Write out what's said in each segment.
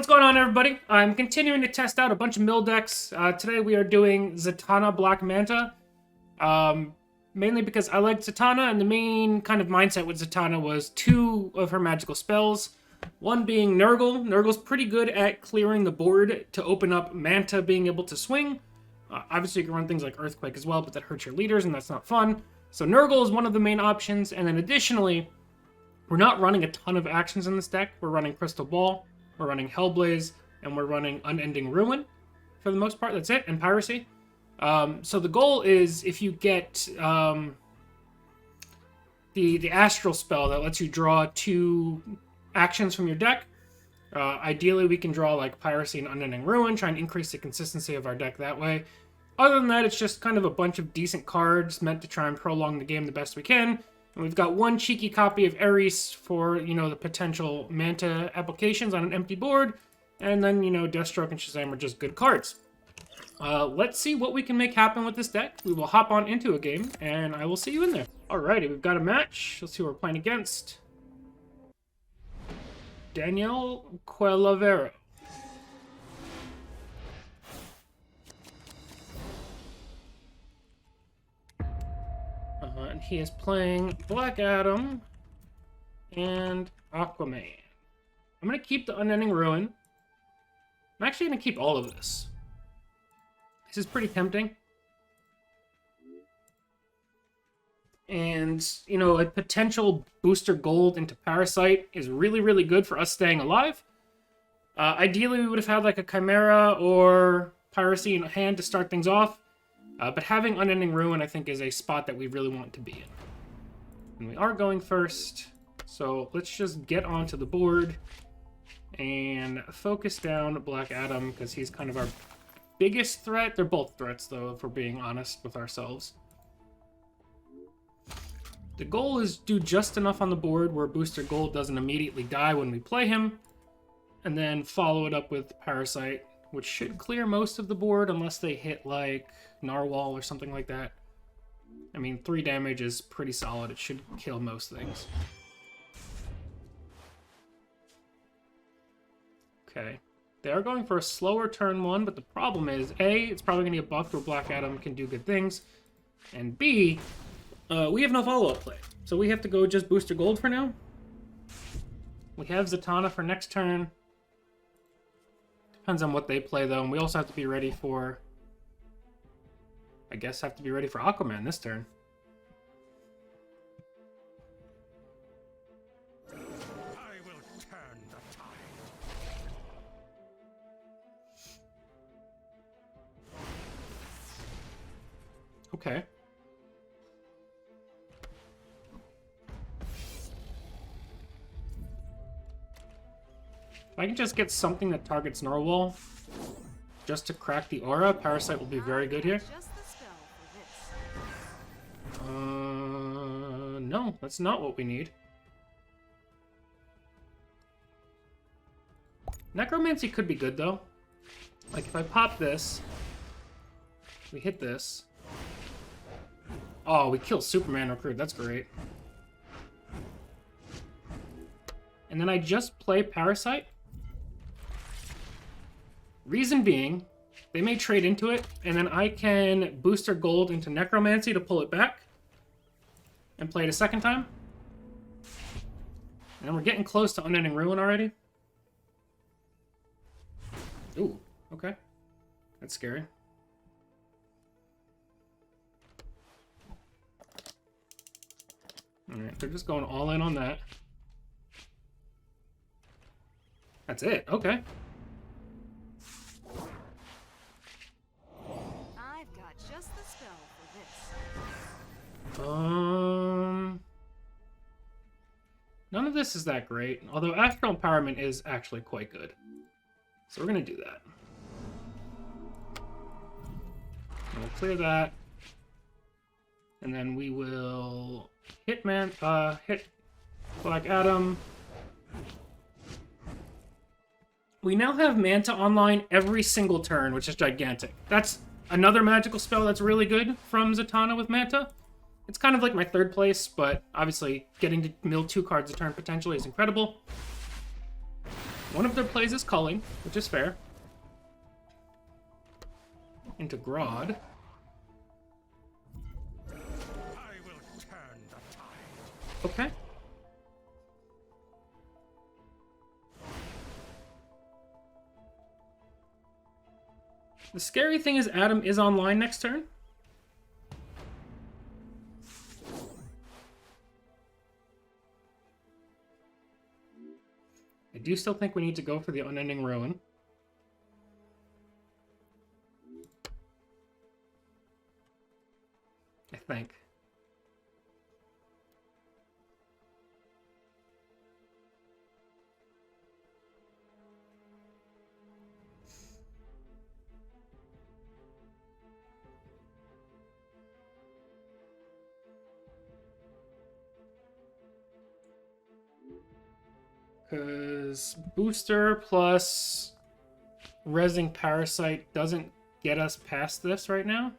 What's going on, everybody? I'm continuing to test out a bunch of mill decks. Today we are doing Zatanna Black Manta. Mainly because I like Zatanna, and the main kind of mindset with Zatanna was two of her magical spells. One being Nurgle. Nurgle's pretty good at clearing the board to open up Manta being able to swing. Obviously you can run things like Earthquake as well, but that hurts your leaders and that's not fun. So Nurgle is one of the main options, and then additionally, we're not running a ton of actions in this deck. We're running Crystal Ball, we're running Hellblaze, and we're running Unending Ruin for the most part. That's it, and Piracy. So the goal is, if you get the Astral spell that lets you draw 2 actions from your deck, ideally we can draw like Piracy and Unending Ruin, try and increase the consistency of our deck that way. Other than that, it's just kind of a bunch of decent cards meant to try and prolong the game the best we can. And we've got one cheeky copy of Ares for, the potential Manta applications on an empty board. And then, Deathstroke and Shazam are just good cards. Let's see what we can make happen with this deck. We will hop on into a game, and I will see you in there. Alrighty, we've got a match. Let's see who we're playing against. Daniel Quelavero. And he is playing Black Adam and Aquaman. I'm going to keep the Unending Ruin. I'm actually going to keep all of this. This is pretty tempting. And, a potential booster gold into Parasite is really, really good for us staying alive. Ideally, we would have had like a Chimera or Piracy in hand to start things off. But having Unending Ruin, I think, is a spot that we really want to be in. And we are going first, so let's just get onto the board and focus down Black Adam, because he's kind of our biggest threat. They're both threats, though, if we're being honest with ourselves. The goal is do just enough on the board where Booster Gold doesn't immediately die when we play him, and then follow it up with Parasite, which should clear most of the board unless they hit, like, Narwhal or something like that. I mean, 3 damage is pretty solid. It should kill most things. Okay. They are going for a slower turn 1, but the problem is, A, it's probably going to get buffed where Black Adam can do good things, and B, we have no follow-up play. So we have to go just Booster Gold for now. We have Zatanna for next turn. Depends on what they play, though, and we also have to be ready for... Aquaman this turn. I will turn the tide. Okay. If I can just get something that targets Narwhal, just to crack the aura, Parasite will be very good here. No, that's not what we need. Necromancy could be good, though. Like, if I pop this, we hit this. Oh, we kill Superman Recruit. That's great. And then I just play Parasite. Reason being, they may trade into it, and then I can Booster Gold into Necromancy to pull it back. And play it a second time. And then we're getting close to Unending Ruin already. Ooh, okay. That's scary. Alright, they're just going all in on that. That's it, okay. I've got just the spell for this. None of this is that great, although Astral Empowerment is actually quite good. So we're going to do that. And we'll clear that. And then we will hit Black Adam. We now have Manta online every single turn, which is gigantic. That's another magical spell that's really good from Zatanna with Manta. It's kind of like my third place, but obviously getting to mill 2 cards a turn potentially is incredible. One of their plays is culling, which is fair. Into Grodd. I will turn the tide. Okay. The scary thing is Adam is online next turn. I do still think we need to go for the Unending Ruin. I think. Because booster plus resing parasite doesn't get us past this right now.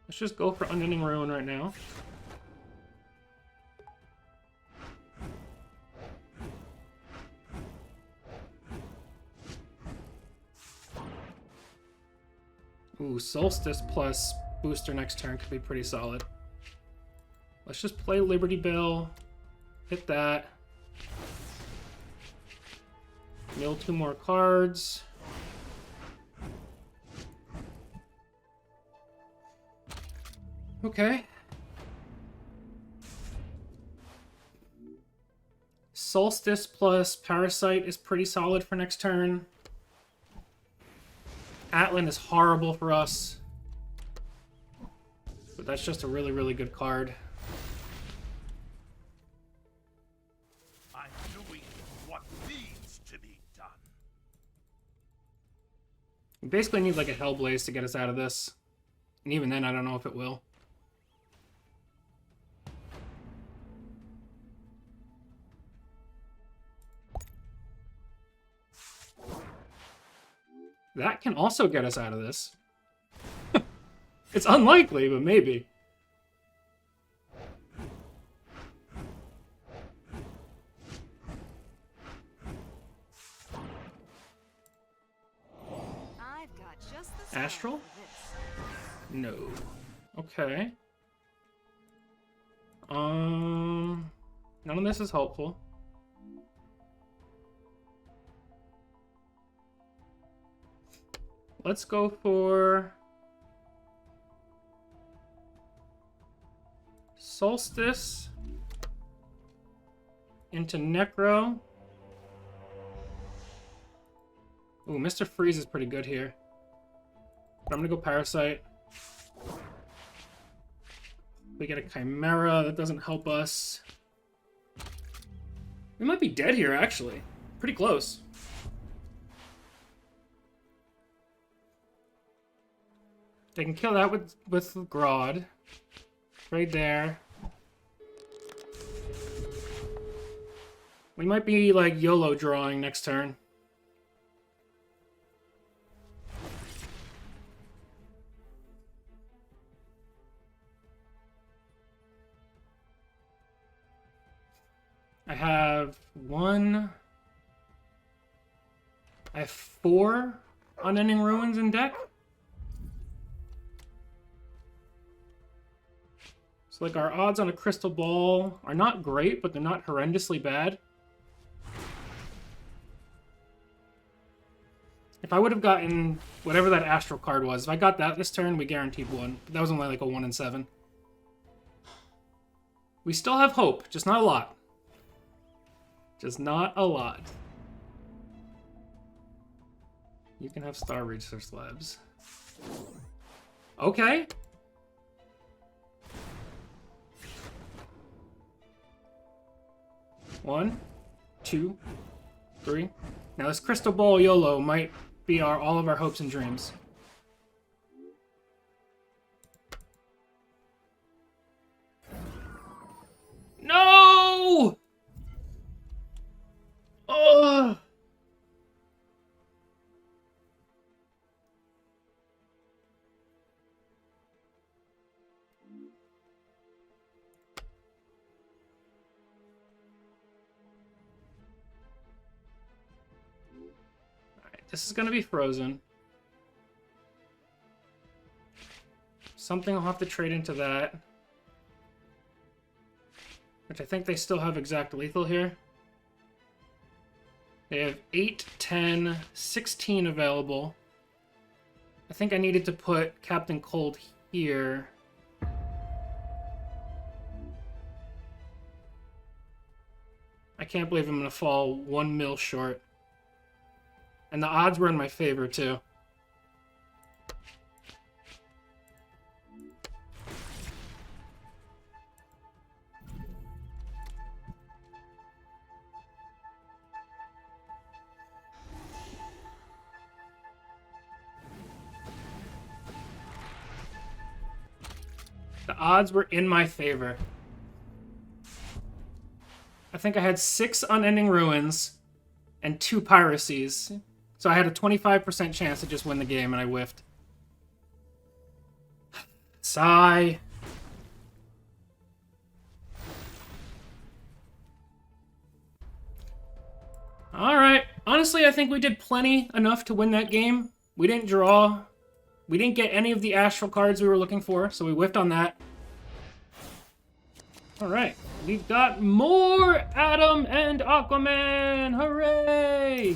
Let's just go for Unending Ruin right now. Ooh, Solstice plus booster next turn could be pretty solid. Let's just play Liberty Bell. Hit that. Mill 2 more cards. Okay. Solstice plus Parasite is pretty solid for next turn. Atlan is horrible for us. But that's just a really, really good card. I'm doing what needs to be done. We basically need like a Hellblaze to get us out of this. And even then, I don't know if it will. That can also get us out of this. It's unlikely, but maybe. I've got just the spell Astral? for this. No. Okay. None of this is helpful. Let's go for Solstice into Necro. Ooh, Mr. Freeze is pretty good here. But I'm gonna go Parasite. We get a Chimera, that doesn't help us. We might be dead here, actually. Pretty close. They can kill that with Grodd. Right there. We might be, like, YOLO drawing next turn. I have I have 4 Unending Ruins in deck. So, like, our odds on a Crystal Ball are not great, but they're not horrendously bad. If I would have gotten whatever that Astral card was, if I got that this turn, we guaranteed one. But that was only like a 1 in 7. We still have hope, just not a lot. Just not a lot. You can have Star Research Labs. Okay. One, 2, 3. Now this Crystal Ball YOLO might be all of our hopes and dreams. No! Ugh! This is going to be frozen. Something I'll have to trade into that. Which I think they still have exact lethal here. They have 8, 10, 16 available. I think I needed to put Captain Cold here. I can't believe I'm going to fall 1 mil short. And the odds were in my favor, too. The odds were in my favor. I think I had 6 Unending Ruins and 2 Piracies. So I had a 25% chance to just win the game, and I whiffed. Sigh. Alright. Honestly, I think we did plenty enough to win that game. We didn't draw. We didn't get any of the astral cards we were looking for, so we whiffed on that. Alright. We've got more Adam and Aquaman! Hooray!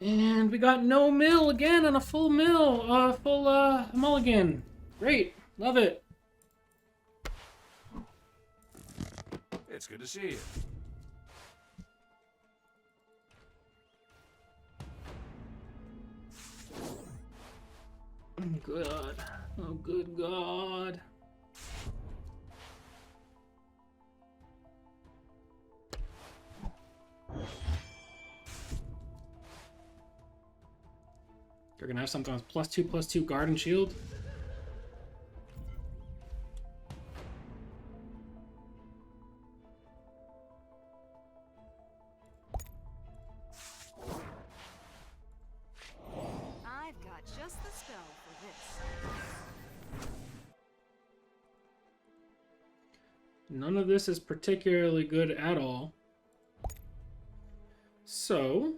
And we got no mill again and a full mill, full mulligan. Great, love it. It's good to see you. God, oh good God. You're gonna have something with +2/+2 guard and shield. I've got just the spell for this. None of this is particularly good at all. So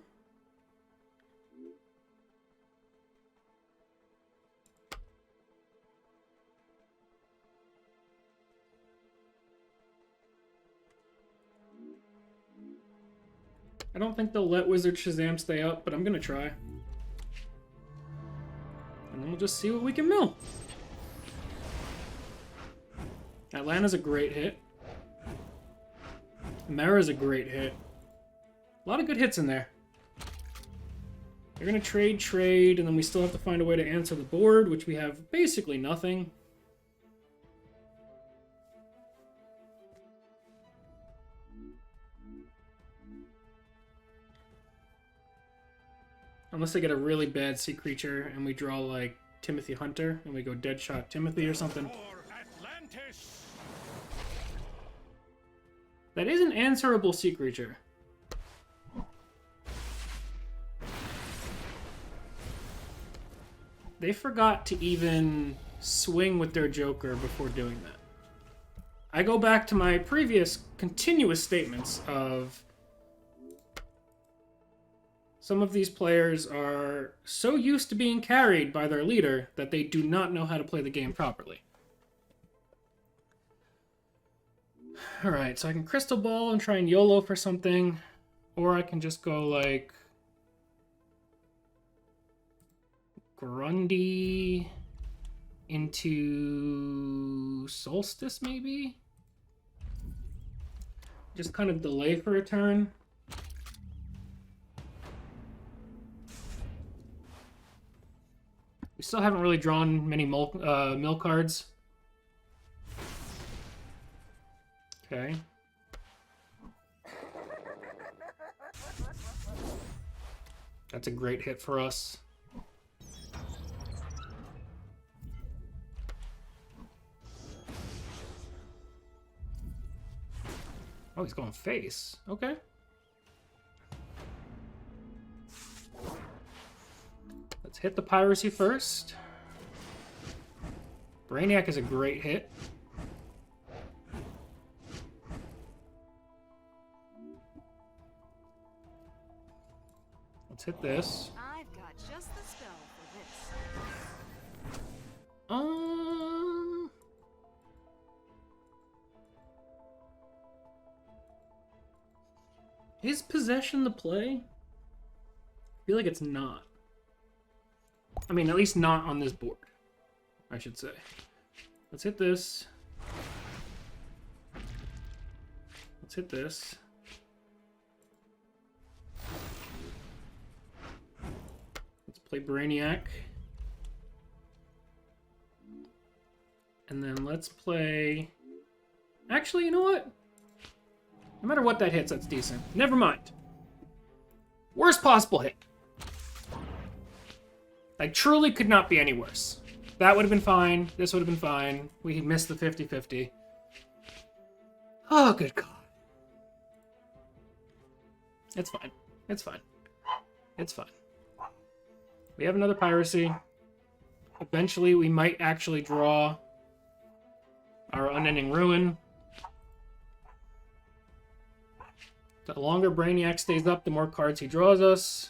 I don't think they'll let Wizard Shazam stay up, but I'm gonna try. And then we'll just see what we can mill. Atlanta's a great hit. Mara's a great hit. A lot of good hits in there. They're gonna trade, and then we still have to find a way to answer the board, which we have basically nothing. Unless they get a really bad sea creature and we draw like Timothy Hunter and we go Deadshot Timothy or something. Atlantis. That is an answerable sea creature. They forgot to even swing with their Joker before doing that. I go back to my previous continuous statements of some of these players are so used to being carried by their leader that they do not know how to play the game properly. Alright, so I can Crystal Ball and try and YOLO for something, or I can just go like Grundy into Solstice, maybe? Just kind of delay for a turn. We still haven't really drawn many mill cards. Okay. That's a great hit for us. Oh, he's going face. Okay. Let's hit the piracy first. Brainiac is a great hit. Let's hit this. I've got just the spell for this. Is possession the play? I feel like it's not. I mean, at least not on this board, I should say. Let's hit this. Let's hit this. Let's play Brainiac. And then let's play... Actually, you know what? No matter what that hits, that's decent. Never mind. Worst possible hit. Like, truly could not be any worse. That would have been fine. This would have been fine. We missed the 50-50. Oh, good God. It's fine. It's fine. It's fine. We have another piracy. Eventually, we might actually draw our Unending Ruin. The longer Brainiac stays up, the more cards he draws us.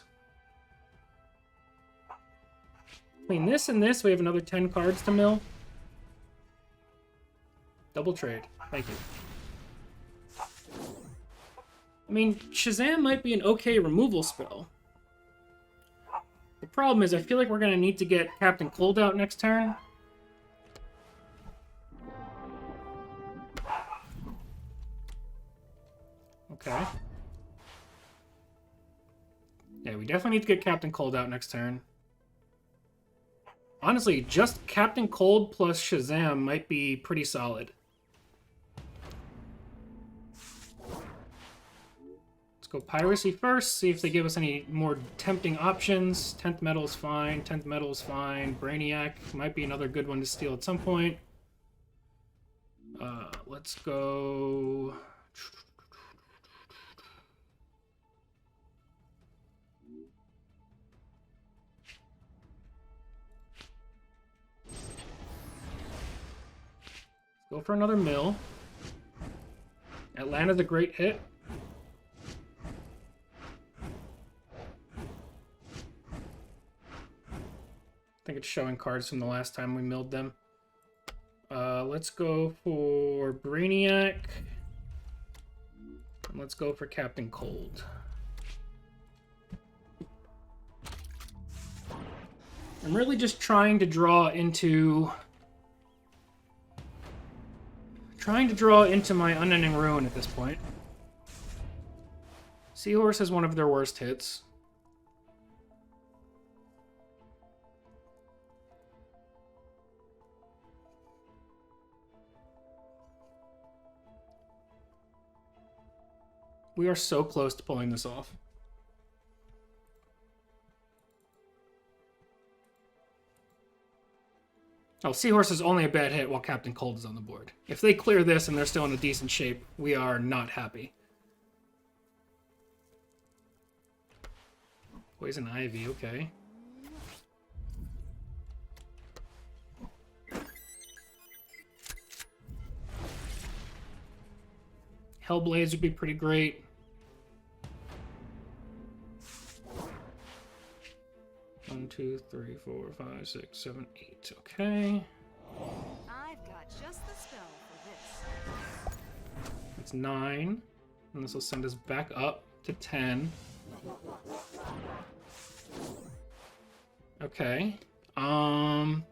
Between this and this, we have another 10 cards to mill. Double trade. Thank you. I mean, Shazam might be an okay removal spell. The problem is, I feel like we're going to need to get Captain Cold out next turn. Okay. Yeah, we definitely need to get Captain Cold out next turn. Honestly, just Captain Cold plus Shazam might be pretty solid. Let's go Piracy first, see if they give us any more tempting options. 10th Metal is fine, 10th Metal is fine. Brainiac might be another good one to steal at some point. Let's go... Go for another mill. Atlanta's a great hit. I think it's showing cards from the last time we milled them. Let's go for Brainiac. And let's go for Captain Cold. I'm really just trying to draw into... my Unending Ruin at this point. Seahorse is one of their worst hits. We are so close to pulling this off. Oh, Seahorse is only a bad hit while Captain Cold is on the board. If they clear this and they're still in a decent shape, we are not happy. Poison Ivy, okay. Hellblaze would be pretty great. One, two, three, 4, 5, 6, 7, 8. Okay. I've got just the spell for this. That's 9. And this will send us back up to 10. Okay. Honestly,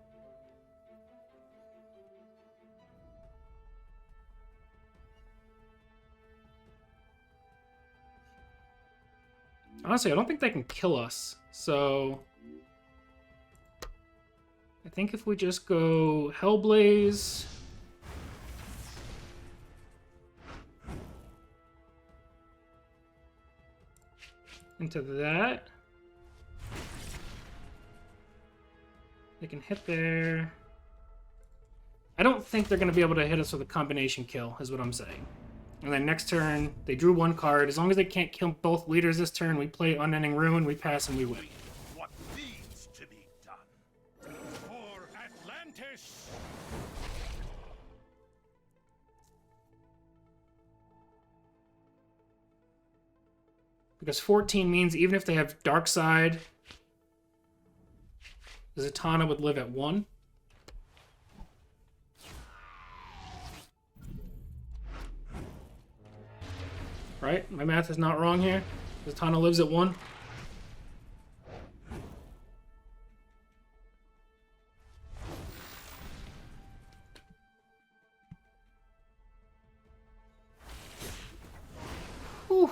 I don't think they can kill us, so... I think if we just go Hellblaze... into that... they can hit there... I don't think they're going to be able to hit us with a combination kill, is what I'm saying. And then next turn, they drew one card. As long as they can't kill both leaders this turn, we play Unending Ruin, we pass, and we win. What needs to be done? For Atlantis! Because 14 means even if they have Dark Side, Zatanna would live at 1. Right? My math is not wrong here. Zatanna lives at 1. Whew.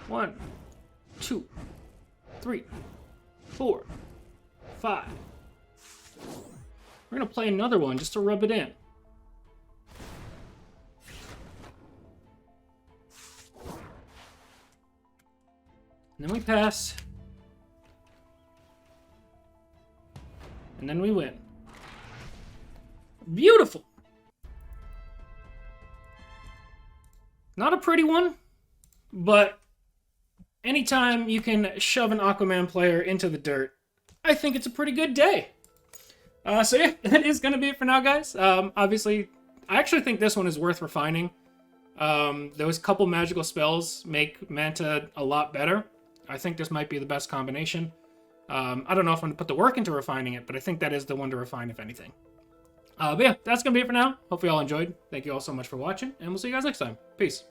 One, 2, 3, 4, 5. We're gonna play another one just to rub it in. And then we pass. And then we win. Beautiful! Not a pretty one, but anytime you can shove an Aquaman player into the dirt, I think it's a pretty good day. So yeah, that is going to be it for now, guys. Obviously, I actually think this one is worth refining. Those couple magical spells make Manta a lot better. I think this might be the best combination. I don't know if I'm going to put the work into refining it, but I think that is the one to refine, if anything. But yeah, that's going to be it for now. Hopefully you all enjoyed. Thank you all so much for watching, and we'll see you guys next time. Peace.